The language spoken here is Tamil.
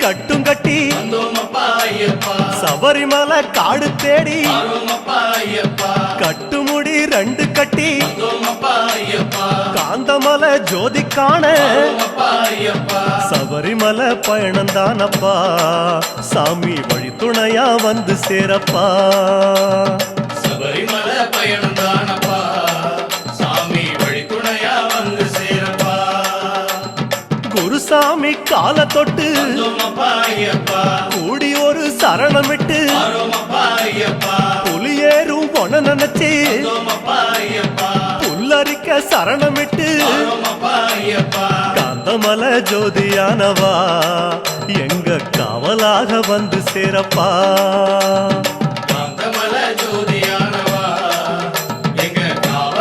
கட்டும் கட்டி சபரிமலை காடு தேடி கட்டுமுடி 2 கட்டி காந்தமலை ஜோதி காண சபரிமலை பயணந்தானப்பா சாமி வழி துணையா வந்து சேரப்பா சபரிமலை பயணந்தானப்பா சாமி வழி துணையா வந்து சேரப்பா குருசாமி கால தொட்டு கூடி ஒரு சரணமிட்டு புலியேறும் பொன நினைச்சு புல்லரிக்க சரணமிட்டு காந்தமலை ஜோதியானவா எங்க காவலாக வந்து சேரப்பா